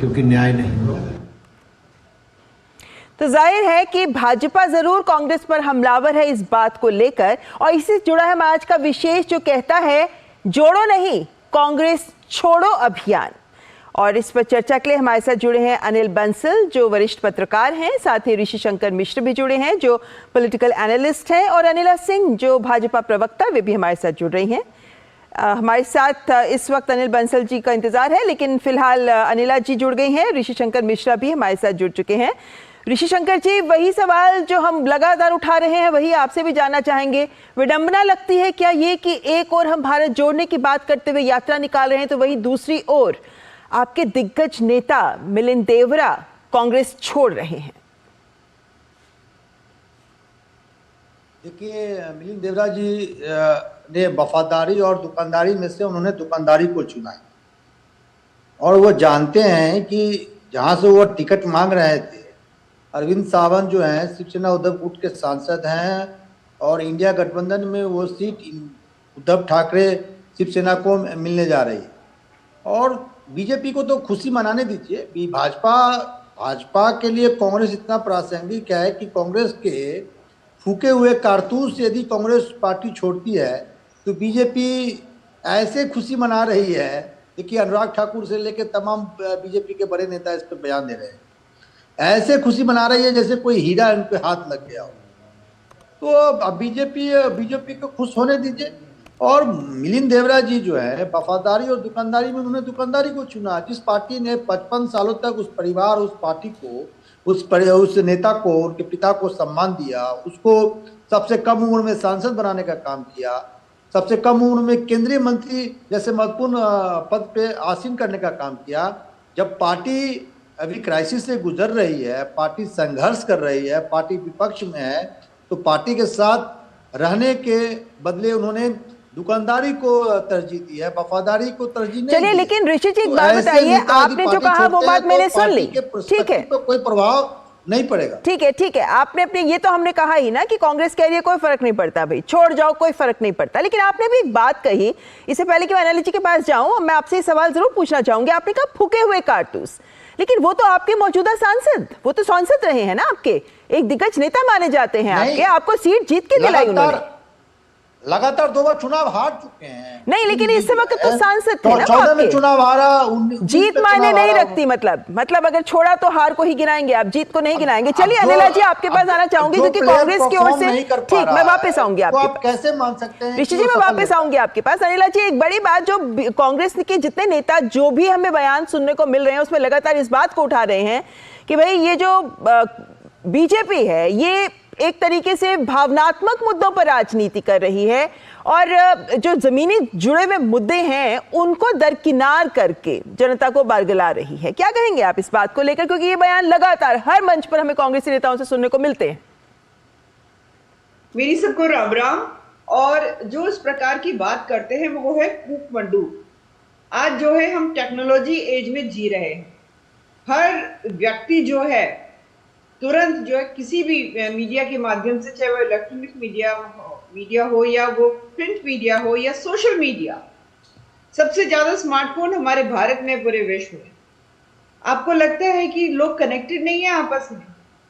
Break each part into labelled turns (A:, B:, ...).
A: क्योंकि न्याय नहीं हुआ।
B: तो जाहिर है कि भाजपा जरूर कांग्रेस पर हमलावर है इस बात को लेकर, और इससे जुड़ा है आज का विशेष जो कहता है जोड़ो नहीं कांग्रेस छोड़ो अभियान। और इस पर चर्चा के लिए हमारे साथ जुड़े हैं अनिल बंसल जो वरिष्ठ पत्रकार हैं, साथ ही ऋषि शंकर मिश्र भी जुड़े हैं जो पॉलिटिकल एनालिस्ट हैं, और अनिला सिंह जो भाजपा प्रवक्ता, वे भी हमारे साथ जुड़ रही हैं। हमारे साथ इस वक्त अनिल बंसल जी का इंतजार है, लेकिन फिलहाल अनिला जी जुड़ गई हैं। ऋषि शंकर मिश्रा भी हमारे साथ जुड़ चुके हैं। ऋषि शंकर जी, वही सवाल जो हम लगातार उठा रहे हैं वही आपसे भी जानना चाहेंगे। विडंबना लगती है क्या ये कि एक और हम भारत जोड़ने की बात करते हुए यात्रा निकाल रहे हैं, तो वही दूसरी ओर आपके दिग्गज नेता मिलिंद देवरा कांग्रेस छोड़ रहे हैं?
C: देखिए, मिलिंद देवरा जी ने वफादारी और दुकानदारी में से उन्होंने दुकानदारी को चुना है, और वो जानते हैं कि जहां से वो टिकट मांग रहे थे, अरविंद सावंत जो हैं शिवसेना उद्धव गुट के सांसद हैं, और इंडिया गठबंधन में वो सीट उद्धव ठाकरे शिवसेना को मिलने जा रही है। और बीजेपी को तो खुशी मनाने दीजिए, भाजपा के लिए कांग्रेस इतना प्रासंगिक है कि कांग्रेस के फूके हुए कारतूस यदि कांग्रेस पार्टी छोड़ती है तो बीजेपी ऐसे खुशी मना रही है। देखिए, अनुराग ठाकुर से लेकर तमाम बीजेपी के बड़े नेता इस पर बयान दे रहे हैं, ऐसे खुशी मना रही है जैसे कोई हीरा उनके हाथ लग गया हो। तो अब बीजेपी को खुश होने दीजिए। और मिलिंद देवरा जी जो है वफादारी और दुकानदारी में उन्होंने दुकानदारी को चुना। जिस पार्टी ने 55 सालों तक उस परिवार, उस पार्टी को, उस नेता को, उनके पिता को सम्मान दिया, उसको सबसे कम उम्र में सांसद बनाने का काम किया, सबसे कम उम्र में केंद्रीय मंत्री जैसे महत्वपूर्ण पद पे आसीन करने का काम किया। जब पार्टी अभी क्राइसिस से गुजर रही है, पार्टी संघर्ष कर रही है, पार्टी विपक्ष में है, तो पार्टी के साथ रहने के बदले उन्होंने दुकानदारी को तरजीह दी है, वफादारी को तरजीह नहीं।
B: चलिए, लेकिन ऋषि जी एक बात बताइए, आपने जो कहा वो बात मैंने सुन ली, ठीक है,
C: तो कोई प्रभाव नहीं पड़ेगा।
B: ठीक है, आपने अपने ये तो हमने कहा ही ना कि कांग्रेस कह रही है कोई फर्क नहीं पड़ता, भाई छोड़ जाओ कोई फर्क नहीं पड़ता। लेकिन आपने भी एक बात कही, इससे पहले कि मैं अनिल जी के पास जाऊं, मैं आपसे ये सवाल जरूर पूछना चाहूंगी। आपने कहा फूके हुए कारतूस, लेकिन वो तो आपके मौजूदा सांसद, वो तो सांसद रहे हैं ना, आपके एक दिग्गज नेता माने जाते हैं, आपको सीट जीत के दिलाई उन्होंने।
C: लगातार 2 बार चुनाव हार चुके हैं।
B: नहीं, लेकिन इस वक्त तो सांसद थे ना,
C: 14 में चुनाव हारा,
B: जीत मायने नहीं रखती। मतलब अगर छोड़ा तो हार को ही गिनाएंगे आप, जीत को नहीं गिनाएंगे। चलिए अनिला जी आपके पास आना चाहूंगी, क्योंकि कांग्रेस की ओर से, ठीक, मैं वापस आऊंगी आपके पास।
C: कैसे मान सकते हैं
B: ऋषि जी, मैं वापस आऊंगी आपके पास। अनिला जी, एक बड़ी बात जो कांग्रेस के जितने नेता जो भी हमें बयान सुनने को मिल रहे हैं उसमें लगातार इस बात को उठा रहे हैं कि भाई ये जो बीजेपी है ये एक तरीके से भावनात्मक मुद्दों पर राजनीति कर रही है, और जो जमीनी जुड़े हुए मुद्दे हैं उनको दरकिनार करके जनता को बरगला रही है। क्या कहेंगे आप इस बात को लेकर, क्योंकि ये बयान लगातार हर मंच पर हमें कांग्रेसी नेताओं से सुनने को मिलते हैं?
D: मेरी सबको राम राम। और जो इस प्रकार की बात करते हैं वो है कूक मंडू। आज जो है हम टेक्नोलॉजी एज में जी रहे हैं। हर व्यक्ति जो है तुरंत जो है किसी भी मीडिया के माध्यम से, चाहे वो इलेक्ट्रॉनिक मीडिया हो या वो प्रिंट मीडिया हो या सोशल मीडिया, सबसे ज्यादा स्मार्टफोन हमारे भारत में, पूरे विश्व में। आपको लगता है कि लोग कनेक्टेड नहीं है आपस में?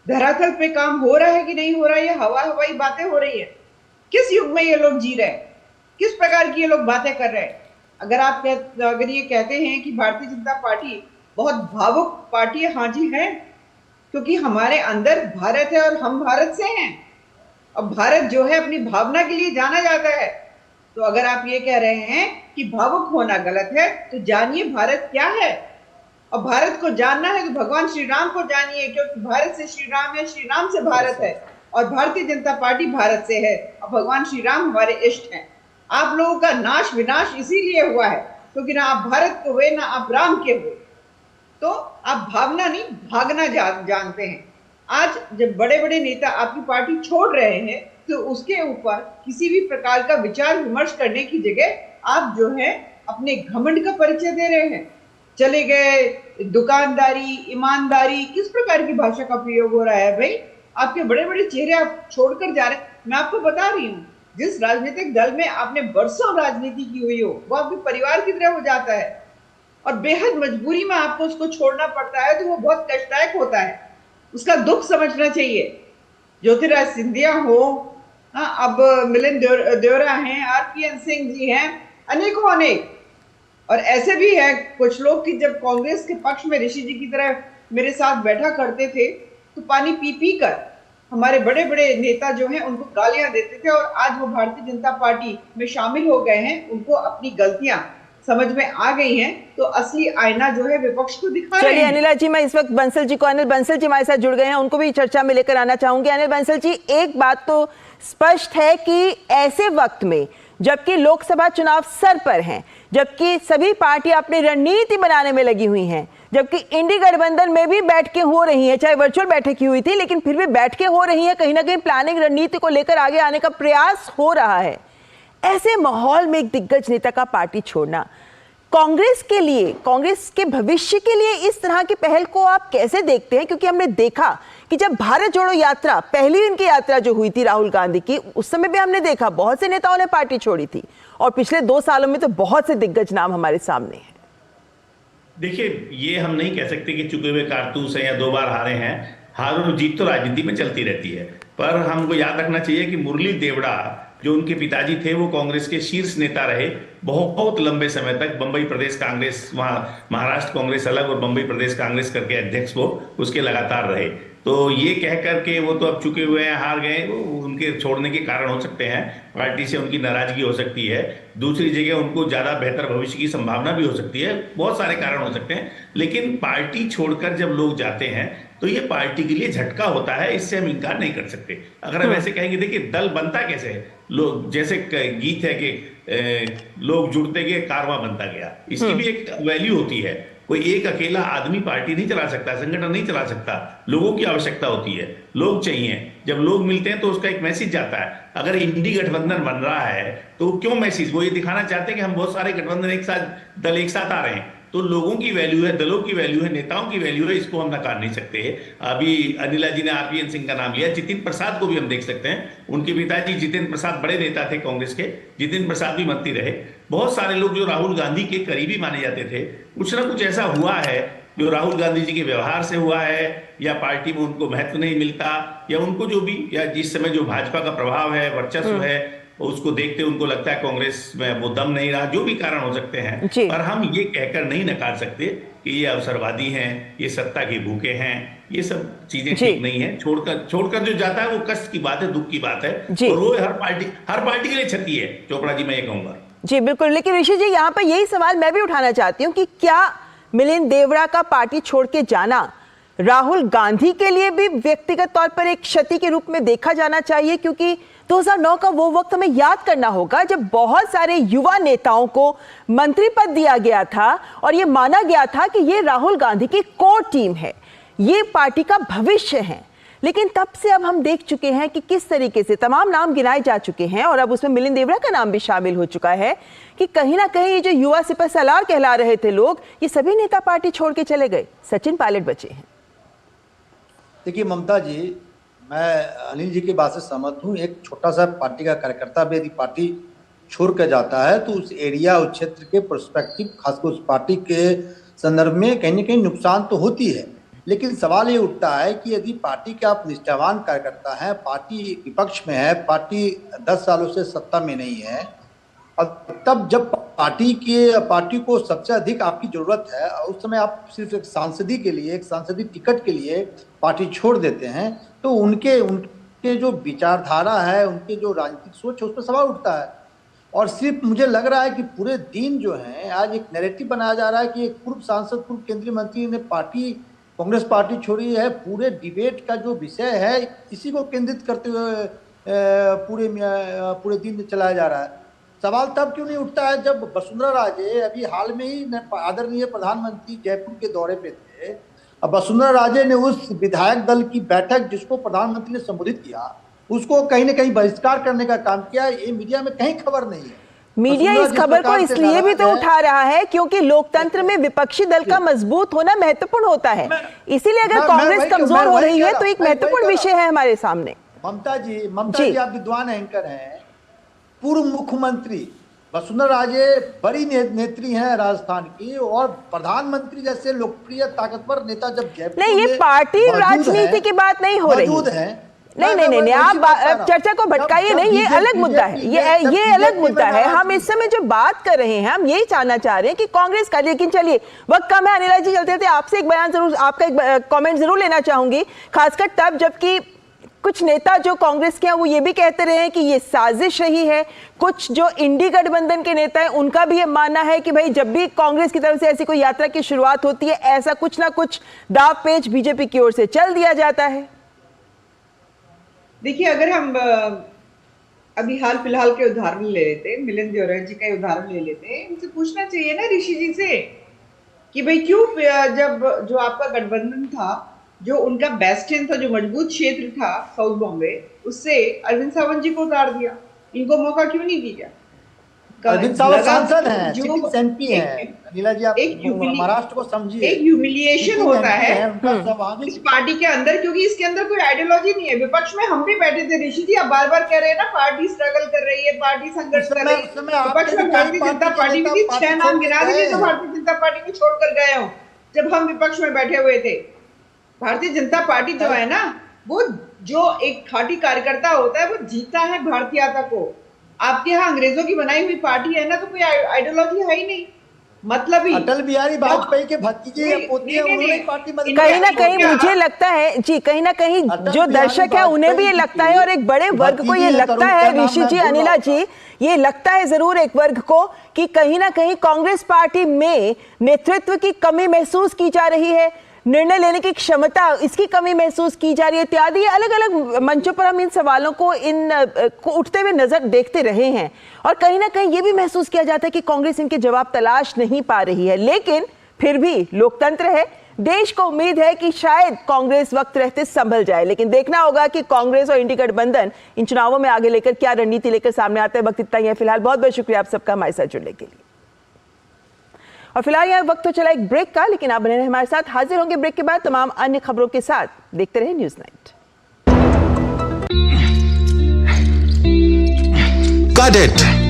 D: धरातल पे काम हो रहा है कि नहीं हो रहा है, या हवाई बातें हो रही है? किस युग में ये लोग जी रहे हैं? किस प्रकार की ये लोग बातें कर रहे हैं? अगर ये कहते हैं कि भारतीय जनता पार्टी बहुत भावुक पार्टी है, हाँ जी है, क्योंकि हमारे अंदर भारत है और हम भारत से हैं। अब भारत जो है अपनी भावना के लिए जाना जाता है। तो अगर आप ये कह रहे हैं कि भावुक होना गलत है, तो जानिए भारत क्या है। और भारत को जानना है तो भगवान श्री राम को जानिए, क्योंकि भारत से श्री राम है, श्री राम से भारत है, और भारतीय जनता पार्टी भारत से है, और भगवान श्री राम हमारे इष्ट हैं। आप लोगों का नाश विनाश इसीलिए हुआ है क्योंकि ना आप भारत के हुए ना आप राम के हुए। तो आप भावना नहीं, भागना जानते हैं। आज जब बड़े बड़े नेता आपकी पार्टी छोड़ रहे हैं तो उसके ऊपर किसी भी प्रकार का विचार विमर्श करने की जगह आप जो है अपने घमंड का परिचय दे रहे हैं। चले गए, दुकानदारी, ईमानदारी, किस प्रकार की भाषा का प्रयोग हो रहा है भाई? आपके बड़े बड़े चेहरे आप छोड़कर जा रहे हैं। मैं आपको बता रही हूँ, जिस राजनीतिक दल में आपने बरसों राजनीति की हुई हो वो आपके परिवार की तरह हो जाता है। और बेहद मजबूरी में आपको उसको छोड़ना पड़ता है तो वो बहुत कष्टदायक होता है, उसका दुख समझना चाहिए। ज्योतिराज सिंधिया हो, अब मिलिंद देवरा हैं, आरपीएन सिंह जी हैं, अनेकों अनेक। और ऐसे भी है कुछ लोग कि जब कांग्रेस के पक्ष में ऋषि जी की तरह मेरे साथ बैठा करते थे तो पानी पी पी कर हमारे बड़े बड़े नेता जो हैं उनको गालियां देते थे, और आज वो भारतीय जनता पार्टी में शामिल हो गए हैं, उनको अपनी गलतियां समझ में आ गई हैं, तो असली आईना जो है विपक्ष को दिखा रहे हैं।
B: चलिए अनिला जी, मैं इस वक्त बंसल जी को, अनिल बंसल जी हमारे साथ जुड़ गए हैं, उनको भी चर्चा में लेकर आना चाहूंगी। अनिल बंसल जी, एक बात तो स्पष्ट है कि ऐसे वक्त में जबकि लोकसभा चुनाव सर पर हैं, जबकि सभी पार्टियां अपनी रणनीति बनाने में लगी हुई हैं, जबकि इंडी गठबंधन में भी बैठकें हो रही हैं, चाहे वर्चुअल बैठक की हुई थी लेकिन फिर भी बैठकें हो रही हैं, कहीं ना कहीं प्लानिंग रणनीति को लेकर आगे आने का प्रयास हो रहा है। ऐसे माहौल में एक दिग्गज नेता का पार्टी छोड़ना कांग्रेस के लिए, कांग्रेस के भविष्य के लिए इस तरह की पहल को आप कैसे देखते हैं? क्योंकि हमने देखा कि जब भारत जोड़ो यात्रा, पहली इनकी यात्रा जो हुई थी राहुल गांधी की, उस समय भी हमने देखा बहुत से नेताओं ने पार्टी छोड़ी थी, और पिछले 2 सालों में तो बहुत से दिग्गज नाम हमारे सामने हैं।
A: देखिए, ये हम नहीं कह सकते कि चुके हुए कारतूस हैं या 2 बार हारे हैं। हार और जीत तो राजनीति में चलती रहती है, पर हमको याद रखना चाहिए कि मुरली देवड़ा जो उनके पिताजी थे वो कांग्रेस के शीर्ष नेता रहे बहुत लंबे समय तक। बंबई प्रदेश कांग्रेस, वहाँ महाराष्ट्र कांग्रेस अलग और बंबई प्रदेश कांग्रेस करके अध्यक्ष वो उसके लगातार रहे। तो ये कह करके वो तो अब चुके हुए हैं, हार गए, वो उनके छोड़ने के कारण हो सकते हैं, पार्टी से उनकी नाराजगी हो सकती है, दूसरी जगह उनको ज़्यादा बेहतर भविष्य की संभावना भी हो सकती है, बहुत सारे कारण हो सकते हैं। लेकिन पार्टी छोड़कर जब लोग जाते हैं तो ये पार्टी के लिए झटका होता है, इससे हम इनकार नहीं कर सकते। अगर हम ऐसे कहेंगे, देखिए दल बनता कैसे है, लोग, जैसे गीत है कि लोग जुड़ते गए कारवां बनता गया, इसकी भी एक वैल्यू होती है। कोई एक अकेला आदमी पार्टी नहीं चला सकता, संगठन नहीं चला सकता, लोगों की आवश्यकता होती है, लोग चाहिए। जब लोग मिलते हैं तो उसका एक मैसेज जाता है। अगर इंडी गठबंधन बन रहा है तो क्यों मैसेज? वो ये दिखाना चाहते हैं कि हम बहुत सारे गठबंधन एक साथ, दल एक साथ आ रहे हैं। तो लोगों की वैल्यू है, दलों की वैल्यू है, नेताओं की वैल्यू है, इसको हम नकार नहीं सकते। अभी अनिला जी ने आरपीएन सिंह का नाम लिया, जितिन प्रसाद को भी हम देख सकते हैं। उनके पिताजी जितिन प्रसाद बड़े नेता थे कांग्रेस के, जितिन प्रसाद भी मंत्री रहे। बहुत सारे लोग जो राहुल गांधी के करीबी माने जाते थे, कुछ ना कुछ ऐसा हुआ है जो राहुल गांधी जी के व्यवहार से हुआ है, या पार्टी में उनको महत्व नहीं मिलता, या उनको जो भी, या जिस समय जो भाजपा का प्रभाव है, वर्चस्व है, उसको देखते उनको लगता है कांग्रेस में वो दम नहीं रहा, जो भी कारण हो सकते हैं। पर हम ये कहकर नहीं नकार सकते कि ये अवसरवादी हैं, ये सत्ता के भूखे हैं, ये सब चीजें ठीक नहीं है। छोड़कर जो जाता है वो कष्ट की बात है, दुख की बात है, और वो हर पार्टी के लिए क्षति है, चोपड़ा जी, मैं ये कहूंगा।
B: जी बिल्कुल। लेकिन ऋषि जी, यहाँ पर यही सवाल मैं भी उठाना चाहती हूँ कि क्या मिलिंद देवड़ा का पार्टी छोड़ के जाना राहुल गांधी के लिए भी व्यक्तिगत तौर पर एक क्षति के रूप में देखा जाना चाहिए? क्योंकि 2009 का वो वक्त हमें याद करना होगा जब बहुत सारे युवा नेताओं को मंत्री पद दिया गया था और ये माना गया था कि ये राहुल गांधी की कोर टीम है, ये पार्टी का भविष्य है। लेकिन तब से अब हम देख चुके हैं कि किस तरीके से तमाम नाम गिनाए जा चुके हैं, और अब उसमें मिलिंद देवड़ा का नाम भी शामिल हो चुका है कि कहीं ना कहीं ये जो युवा सिपह सलार कहला रहे थे लोग, ये सभी नेता पार्टी छोड़ के चले गए, सचिन पायलट बचे हैं।
C: देखिए ममता जी, मैं अनिल जी की बात से सहमत हूँ। एक छोटा सा पार्टी का कार्यकर्ता भी यदि पार्टी छोड़ कर जाता है तो उस एरिया, उस क्षेत्र के पर्सपेक्टिव, खासकर उस पार्टी के संदर्भ में कहीं ना कहीं नुकसान तो होती है। लेकिन सवाल ये उठता है कि यदि पार्टी के आप निष्ठावान कार्यकर्ता हैं, पार्टी विपक्ष में है, पार्टी 10 सालों से सत्ता में नहीं है, और तब जब पार्टी को सबसे अधिक आपकी जरूरत है, उस समय आप सिर्फ एक सांसदी के लिए, एक सांसदीय टिकट के लिए पार्टी छोड़ देते हैं, तो उनके जो विचारधारा है, उनके जो राजनीतिक सोच है, उस पर सवाल उठता है। और सिर्फ मुझे लग रहा है कि पूरे दिन जो है आज एक नैरेटिव बनाया जा रहा है कि एक पूर्व सांसद, पूर्व केंद्रीय मंत्री ने कांग्रेस पार्टी छोड़ी है। पूरे डिबेट का जो विषय है इसी को केंद्रित करते हुए पूरे दिन चलाया जा रहा है। सवाल तब क्यों नहीं उठता है जब वसुंधरा राजे अभी हाल में ही आदरणीय प्रधानमंत्री जयपुर के दौरे पे थे। अब वसुंधरा राजे ने उस विधायक दल की बैठक जिसको प्रधानमंत्री ने संबोधित किया, उसको कहीं ना कहीं बहिष्कार करने का काम किया। ये मीडिया में कहीं खबर नहीं है।
B: मीडिया इस खबर को इसलिए भी तो उठा रहा है क्योंकि लोकतंत्र में विपक्षी दल का मजबूत होना महत्वपूर्ण होता है। इसीलिए अगर कांग्रेस कमजोर हो रही है तो एक महत्वपूर्ण विषय है हमारे सामने।
C: ममता जी आप विद्वान एंकर हैं। पूर्व मुख्यमंत्री वसुंधरा राजे बड़ी नेत्री हैं राजस्थान की, और प्रधानमंत्री जैसे लोकप्रिय ताकतवर नेता जब जयपुर
B: नहीं, ये
C: में
B: पार्टी
C: मौजूद
B: राजनीति
C: हैं,
B: की बात नहीं हो रही।
C: मौजूद है।
B: नहीं, आप चर्चा को भटकाइए नहीं, ये अलग मुद्दा है, ये अलग मुद्दा है। हम इस समय जो बात कर रहे हैं, हम यही जानना चाह रहे हैं कि कांग्रेस का, लेकिन चलिए वक्त कम है अनिला जी, चलते थे आपसे एक बयान जरूर, आपका एक कमेंट जरूर लेना चाहूंगी, खासकर तब जबकि कुछ नेता जो कांग्रेस के हैं वो ये भी कहते रहे हैं कि ये साजिश रही है। कुछ जो इंडी गठबंधन के नेता हैं उनका भी ये मानना है कि भाई जब भी कांग्रेस की तरफ से ऐसी कोई यात्रा की शुरुआत होती है, ऐसा कुछ ना कुछ दाव पेच बीजेपी की ओर से चल दिया जाता है।
D: देखिए, अगर हम अभी हाल फिलहाल के उदाहरण ले लेते हैं, मिलिंद देवरा जी का उदाहरण ले लेते हैं, इनसे पूछना चाहिए ना ऋषि जी से कि भाई क्यों जब जो आपका गठबंधन था, जो उनका बेस्टियन था, जो मजबूत क्षेत्र था साउथ बॉम्बे, उससे अरविंद सावंत जी को उतार दिया, इनको मौका क्यों नहीं दिया?
C: अरविंद सावंत सांसद हैं, सिटिंग एमपी हैं। अनिला जी, आप महाराष्ट्र को समझिए।
D: एक ह्यूमिलिएशन होता है
C: स्वाभाविक
D: इस पार्टी के अंदर, क्योंकि इसके अंदर कोई आइडियोलॉजी नहीं है। विपक्ष में हम भी बैठे थे ऋषि जी, आप बार बार कह रहे हैं ना पार्टी स्ट्रगल कर रही है, पार्टी संघर्ष कर रही है। विपक्ष में भारतीय जनता पार्टी में भी 6 नाम गिना दीजिए जो भारतीय जनता पार्टी को छोड़कर गए हो जब हम विपक्ष में बैठे हुए थे। भारतीय जनता पार्टी जो है ना, वो जो एक खाटी कार्यकर्ता होता है, वो जीता है भारतीयता को। आपके यहाँ अंग्रेजों की बनाई हुई पार्टी है ना, तो कोई आइडियोलॉजी है ही नहीं। मतलब ही
C: अटल बिहारी वाजपेयी के भतीजे या पोते उन्होंने पार्टी में
B: कहीं ना कहीं मुझे लगता है जी, कहीं ना कहीं जो दर्शक है उन्हें भी ये लगता है और एक बड़े वर्ग को ये लगता है ऋषि जी, अनिला जी, ये लगता है जरूर एक वर्ग को कि कहीं ना कहीं कांग्रेस पार्टी में नेतृत्व की कमी महसूस की जा रही है, निर्णय लेने की क्षमता इसकी कमी महसूस की जा रही है इत्यादि। अलग अलग मंचों पर हम इन सवालों को उठते हुए नजर देखते रहे हैं और कहीं ना कहीं ये भी महसूस किया जाता है कि कांग्रेस इनके जवाब तलाश नहीं पा रही है। लेकिन फिर भी लोकतंत्र है, देश को उम्मीद है कि शायद कांग्रेस वक्त रहते संभल जाए, लेकिन देखना होगा कि कांग्रेस और इंडी गठबंधन इन चुनावों में आगे लेकर क्या रणनीति लेकर सामने आते हैं। वक्त इतना ही है फिलहाल। बहुत बहुत शुक्रिया आप सबका हमारे साथ जुड़ने के लिए। और फिलहाल यहाँ वक्त तो चला एक ब्रेक का, लेकिन आप बने रहे हमारे साथ। हाजिर होंगे ब्रेक के बाद तमाम अन्य खबरों के साथ। देखते रहे न्यूज़ नाइट।
E: Got it.